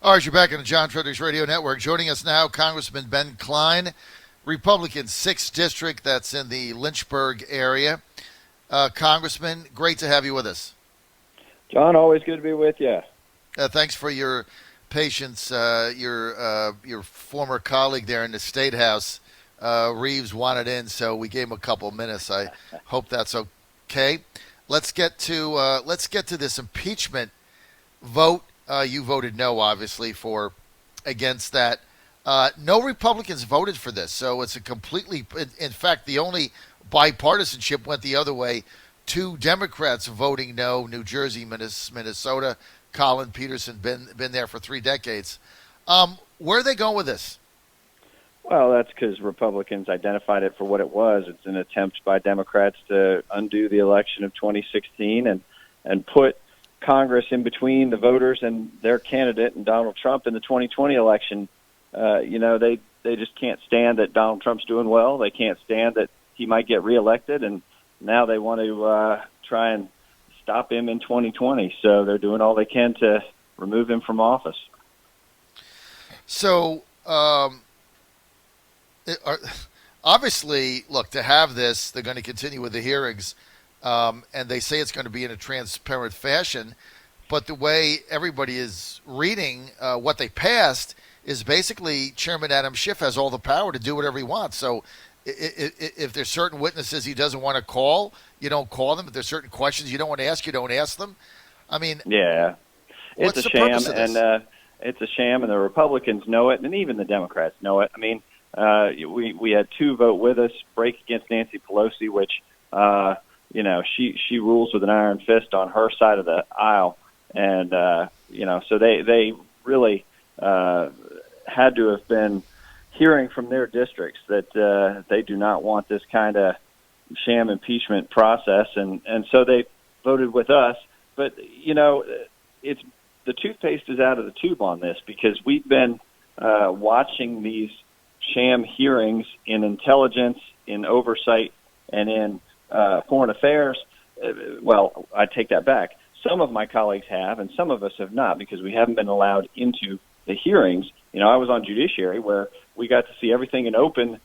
All right, you're back on the John Fredericks Radio Network. Joining us now, Congressman Ben Cline, Republican 6th District, that's in the Lynchburg area. Congressman, great to have you with us. John, always good to be with you. Thanks for your patience. Your former colleague there in the State House, Reeves, wanted in, so we gave him a couple minutes. I hope that's okay. Let's get to this impeachment vote. You voted no, obviously, against that. No Republicans voted for this, so it's a completely. In fact, the only bipartisanship went the other way. 2 Democrats voting no: New Jersey, Minnesota. Colin Peterson been there for 3 decades. Where are they going with this? Well, that's because Republicans identified it for what it was. It's an attempt by Democrats to undo the election of 2016 and put Congress in between the voters and their candidate and Donald Trump in the 2020 election. They just can't stand that Donald Trump's doing well. They can't stand that he might get reelected, and now they want to try and stop him in 2020. So they're doing all they can to remove him from office. So, obviously, look, to have this, they're going to continue with the hearings. And they say it's going to be in a transparent fashion, but the way everybody is reading what they passed is basically Chairman Adam Schiff has all the power to do whatever he wants. So if there's certain witnesses he doesn't want to call, you don't call them. If there's certain questions you don't want to ask, you don't ask them. I mean, yeah, it's a sham, and it's a sham, and the Republicans know it, and even the Democrats know it. I mean, we had 2 vote with us, break against Nancy Pelosi, which. She rules with an iron fist on her side of the aisle, and so they really had to have been hearing from their districts that they do not want this kind of sham impeachment process, and so they voted with us. But it's the toothpaste is out of the tube on this, because we've been watching these sham hearings in intelligence, in oversight, and in foreign affairs. Well, I take that back. Some of my colleagues have, and some of us have not, because we haven't been allowed into the hearings. I was on Judiciary, where we got to see everything in open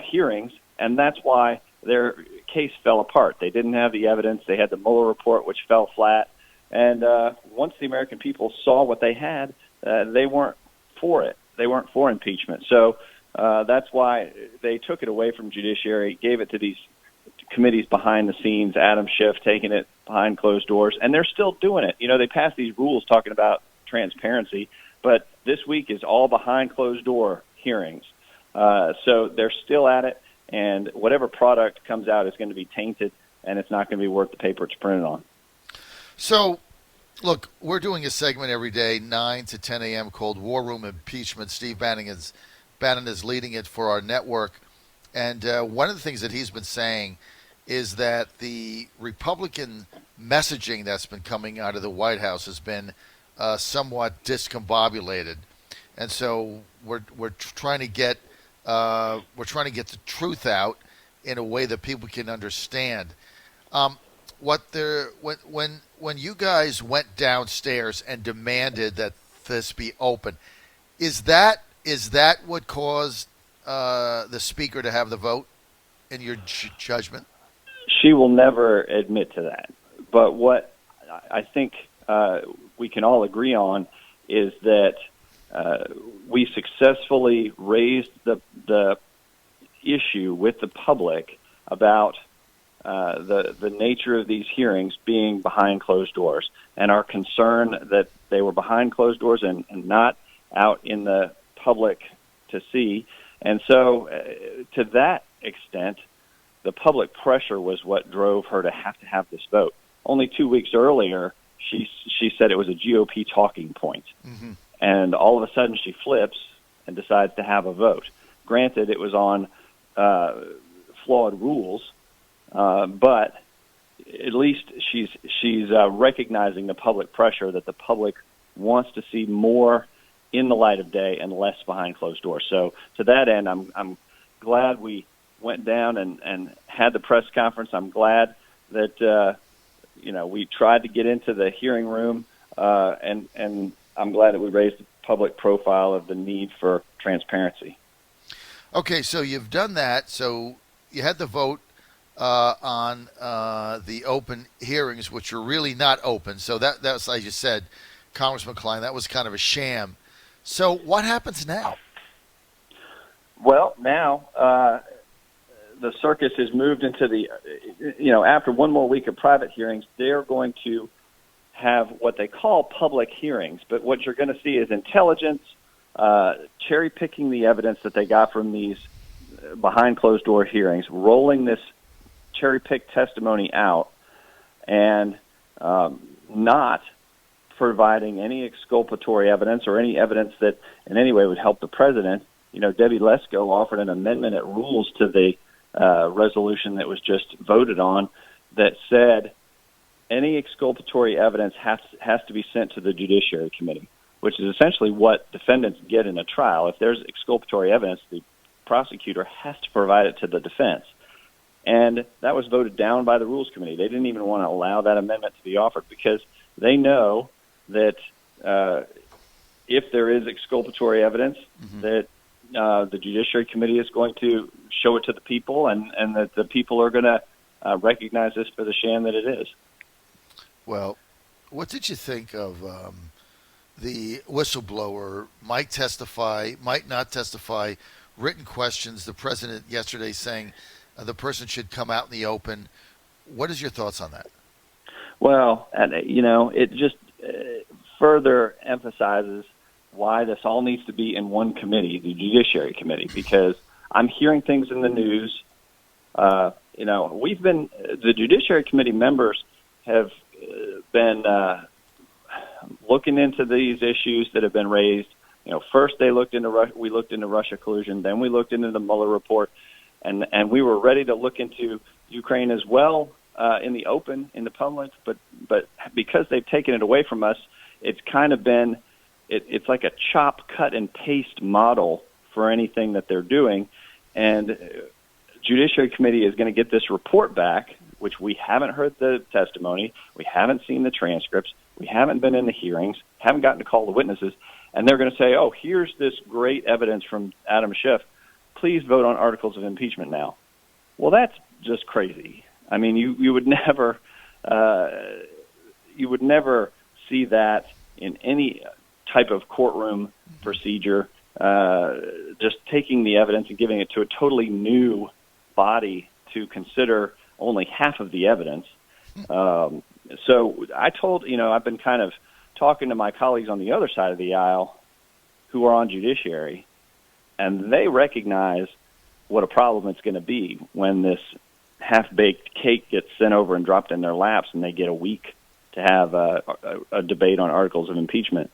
hearings, and that's why their case fell apart. They didn't have the evidence. They had the Mueller report, which fell flat. And once the American people saw what they had, they weren't for it. They weren't for impeachment. So that's why they took it away from Judiciary, gave it to these committees behind the scenes, Adam Schiff taking it behind closed doors, and they're still doing it. They passed these rules talking about transparency, but this week is all behind closed door hearings. So they're still at it, and whatever product comes out is going to be tainted, and it's not going to be worth the paper it's printed on. So, look, we're doing a segment every day, 9 to 10 a.m., called War Room Impeachment. Steve Bannon is leading it for our network. And one of the things that he's been saying is that the Republican messaging that's been coming out of the White House has been somewhat discombobulated, and so we're trying to get the truth out in a way that people can understand. When you guys went downstairs and demanded that this be open, is that what caused the Speaker to have the vote, in your judgment? She will never admit to that. But what I think we can all agree on is that we successfully raised the issue with the public about the nature of these hearings being behind closed doors, and our concern that they were behind closed doors and not out in the public to see. And so to that extent, the public pressure was what drove her to have this vote. Only 2 weeks earlier, she said it was a GOP talking point. Mm-hmm. And all of a sudden she flips and decides to have a vote. Granted, it was on flawed rules, but at least she's recognizing the public pressure, that the public wants to see more in the light of day and less behind closed doors. So to that end, I'm glad we went down and had the press conference. I'm glad that we tried to get into the hearing room, and I'm glad that we raised the public profile of the need for transparency. Okay, so you've done that. So you had the vote on the open hearings, which are really not open. So that's, like you said, Congressman Cline, that was kind of a sham. So what happens now? Well, now the circus has moved into after one more week of private hearings, they're going to have what they call public hearings. But what you're going to see is intelligence, cherry-picking the evidence that they got from these behind closed-door hearings, rolling this cherry-picked testimony out, and not providing any exculpatory evidence or any evidence that in any way would help the president. Debbie Lesko offered an amendment at rules to the resolution that was just voted on that said any exculpatory evidence has to be sent to the Judiciary Committee, which is essentially what defendants get in a trial. If there's exculpatory evidence, the prosecutor has to provide it to the defense. And that was voted down by the Rules Committee. They didn't even want to allow that amendment to be offered because they know that if there is exculpatory evidence, that the Judiciary Committee is going to show it to the people, and that the people are going to recognize this for the sham that it is. Well, what did you think of the whistleblower might testify, might not testify, written questions, the president yesterday saying the person should come out in the open? What is your thoughts on that? Well, it just further emphasizes why this all needs to be in one committee, the Judiciary Committee, because I'm hearing things in the news. The Judiciary Committee members have been looking into these issues that have been raised. First we looked into Russia collusion, then we looked into the Mueller report, and we were ready to look into Ukraine as well in the open, in the public, but because they've taken it away from us, it's kind of been it's like a chop, cut, and paste model for anything that they're doing. And Judiciary Committee is going to get this report back, which we haven't heard the testimony, we haven't seen the transcripts, we haven't been in the hearings, haven't gotten to call the witnesses, and they're going to say, oh, here's this great evidence from Adam Schiff. Please vote on articles of impeachment now. Well, that's just crazy. I mean, you would never see that in any type of courtroom procedure, just taking the evidence and giving it to a totally new body to consider only half of the evidence. So I've been kind of talking to my colleagues on the other side of the aisle who are on judiciary, and they recognize what a problem it's going to be when this half-baked cake gets sent over and dropped in their laps and they get a week to have a debate on articles of impeachment.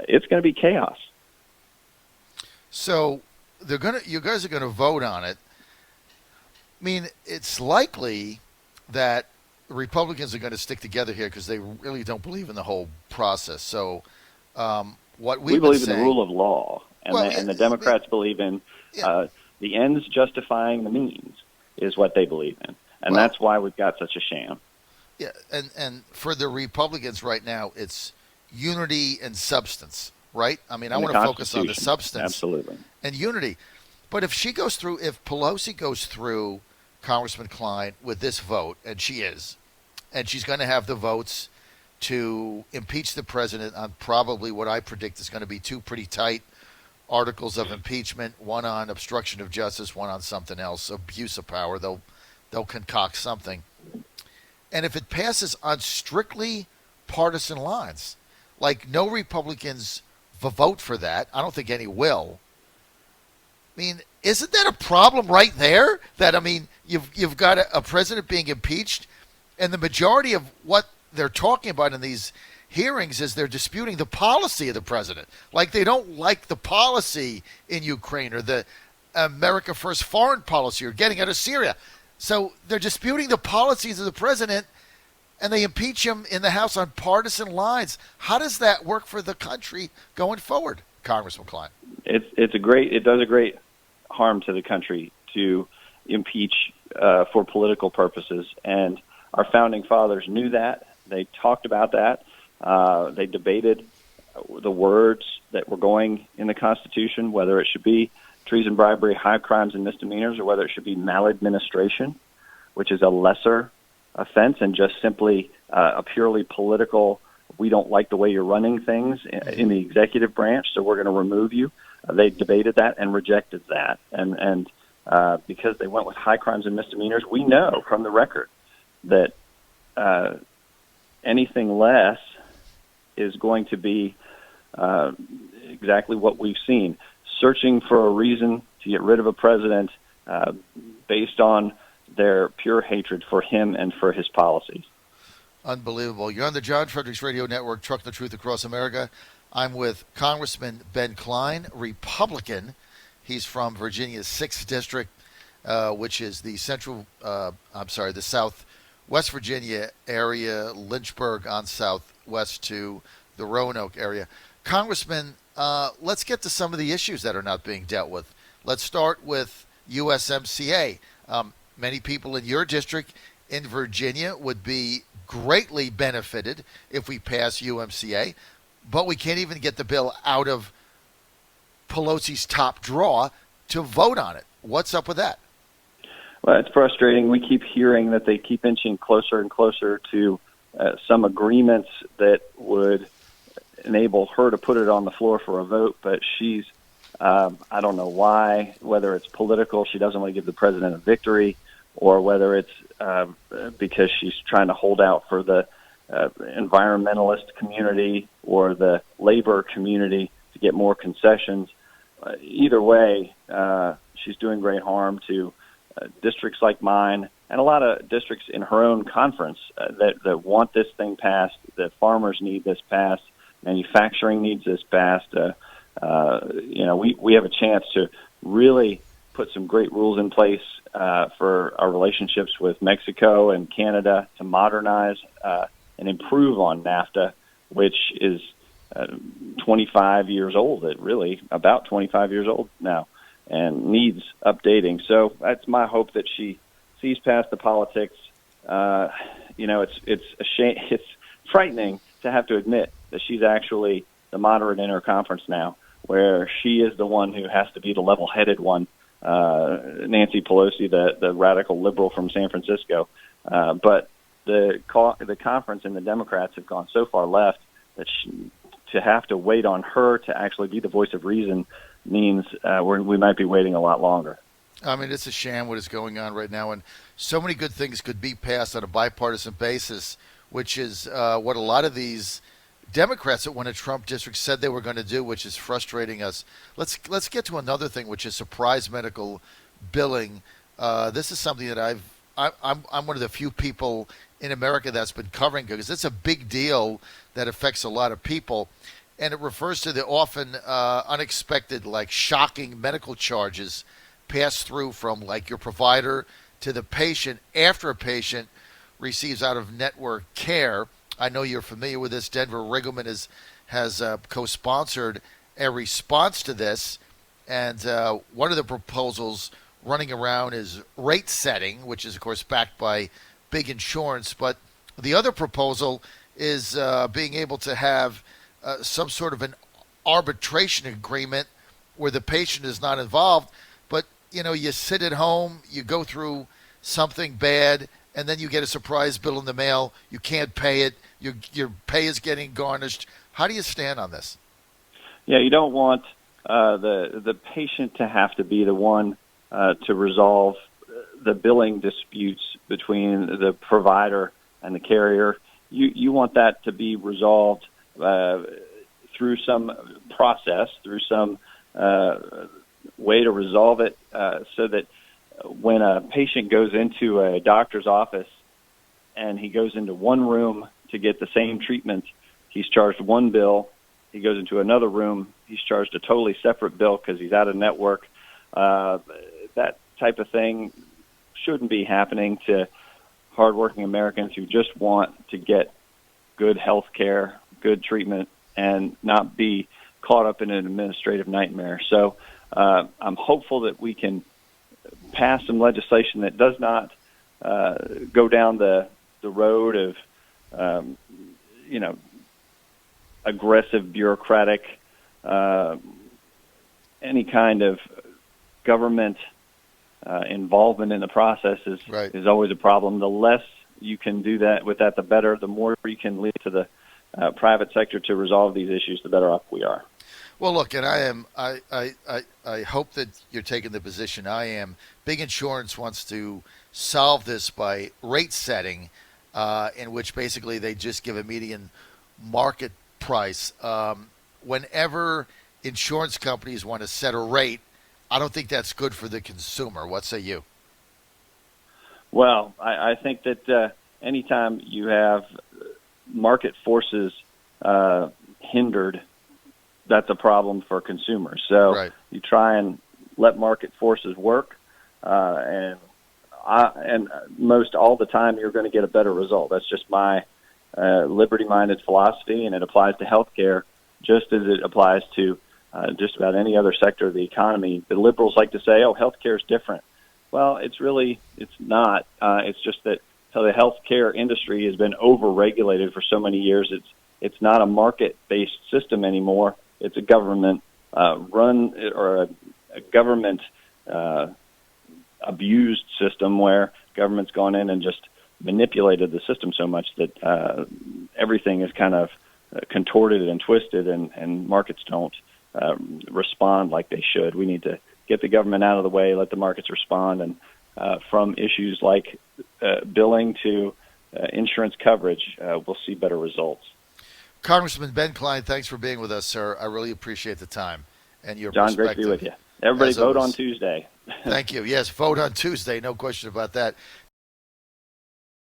It's going to be chaos. So you guys are going to vote on it. I mean, it's likely that the Republicans are going to stick together here because they really don't believe in the whole process. So we believe in the rule of law, and the Democrats believe in the ends justifying the means is what they believe in, and that's why we've got such a sham. Yeah, and for the Republicans right now, it's unity and substance, right? I mean, I want to focus on the substance, absolutely, and unity. But if Pelosi goes through, Congressman Cline, with this vote, and she's going to have the votes to impeach the president on probably what I predict is going to be two pretty tight articles of impeachment, one on obstruction of justice, one on something else, abuse of power. They'll concoct something. And if it passes on strictly partisan lines, like no Republicans vote for that, I don't think any will. I mean, isn't that a problem right there? That, I mean, you've got a president being impeached, and the majority of what they're talking about in these hearings is they're disputing the policy of the president. Like they don't like the policy in Ukraine or the America First foreign policy or getting out of Syria. So they're disputing the policies of the president, and they impeach him in the House on partisan lines. How does that work for the country going forward, Congressman Cline? It does a great harm to the country to impeach for political purposes, and our founding fathers knew that. They talked about that. They debated the words that were going in the Constitution, whether it should be treason, bribery, high crimes and misdemeanors, or whether it should be maladministration, which is a lesser offense and just simply a purely political, we don't like the way you're running things in the executive branch, so we're going to remove you. They debated that and rejected that. And because they went with high crimes and misdemeanors, we know from the record that anything less is going to be exactly what we've seen. Searching for a reason to get rid of a president based on their pure hatred for him and for his policies. Unbelievable. You're on the John Fredericks Radio Network, Trucking the Truth Across America. I'm with Congressman Ben Cline, Republican. He's from Virginia's 6th District, which is the the Southwest Virginia area, Lynchburg on southwest to the Roanoke area. Congressman, let's get to some of the issues that are not being dealt with. Let's start with USMCA. Many people in your district in Virginia would be greatly benefited if we pass UMCA, but we can't even get the bill out of Pelosi's top drawer to vote on it. What's up with that? Well, it's frustrating. We keep hearing that they keep inching closer and closer to some agreements that would enable her to put it on the floor for a vote, but she's, I don't know why, whether it's political, she doesn't want to give the president a victory, or whether it's because she's trying to hold out for the environmentalist community or the labor community to get more concessions. Either way, she's doing great harm to districts like mine and a lot of districts in her own conference that want this thing passed, that farmers need this passed, manufacturing needs this passed. We have a chance to really put some great rules in place for our relationships with Mexico and Canada to modernize and improve on NAFTA, which is 25 years old, about 25 years old now, and needs updating. So that's my hope that she sees past the politics. It's a shame. It's frightening to have to admit that she's actually the moderate in her conference now, where she is the one who has to be the level-headed one. Nancy Pelosi, the radical liberal from San Francisco, but the conference and the Democrats have gone so far left that to have to wait on her to actually be the voice of reason means we might be waiting a lot longer. I mean, it's a sham what is going on right now, and so many good things could be passed on a bipartisan basis, which is what a lot of these Democrats that won a Trump district said they were going to do, which is frustrating us. Let's get to another thing, which is surprise medical billing. This is something that I'm one of the few people in America that's been covering, because it's a big deal that affects a lot of people, and it refers to the often unexpected, like shocking medical charges passed through from like your provider to the patient after a patient receives out-of-network care. I know you're familiar with this. Denver Riggleman has co-sponsored a response to this, and one of the proposals running around is rate setting, which is, of course, backed by big insurance. But the other proposal is being able to have some sort of an arbitration agreement where the patient is not involved, but you sit at home, you go through something bad, and then you get a surprise bill in the mail. You can't pay it. Your pay is getting garnished. How do you stand on this? Yeah, you don't want the patient to have to be the one to resolve the billing disputes between the provider and the carrier. You want that to be resolved through some process, through some way to resolve it, so that when a patient goes into a doctor's office and he goes into one room to get the same treatment, he's charged one bill. He goes into another room, he's charged a totally separate bill because he's out of network. That type of thing shouldn't be happening to hardworking Americans who just want to get good health care, good treatment, and not be caught up in an administrative nightmare. So I'm hopeful that we can pass some legislation that does not go down the road of aggressive bureaucratic, any kind of government involvement in the process is always a problem. The less you can do that with that, the better. The more you can lead to the private sector to resolve these issues, the better off we are. Well, look, and I hope that you're taking the position I am. Big Insurance wants to solve this by rate setting, in which basically they just give a median market price. Whenever insurance companies want to set a rate, I don't think that's good for the consumer. What say you? Well, I think that anytime you have market forces hindered, that's a problem for consumers. So you try and let market forces work, and most all the time you're going to get a better result. That's just my liberty-minded philosophy, and it applies to healthcare just as it applies to just about any other sector of the economy. The liberals like to say, "Oh, healthcare is different." Well, it's not. It's just that the healthcare industry has been over-regulated for so many years. It's not a market-based system anymore. It's a government run or a government abused system where government's gone in and just manipulated the system so much that everything is kind of contorted and twisted, and markets don't respond like they should. We need to get the government out of the way, let the markets respond, and from issues like billing to insurance coverage, we'll see better results. Congressman Ben Cline, thanks for being with us, sir. I really appreciate the time and your John, perspective. great to be with you. Everybody vote on Tuesday. Thank you. Yes, vote on Tuesday. No question about that.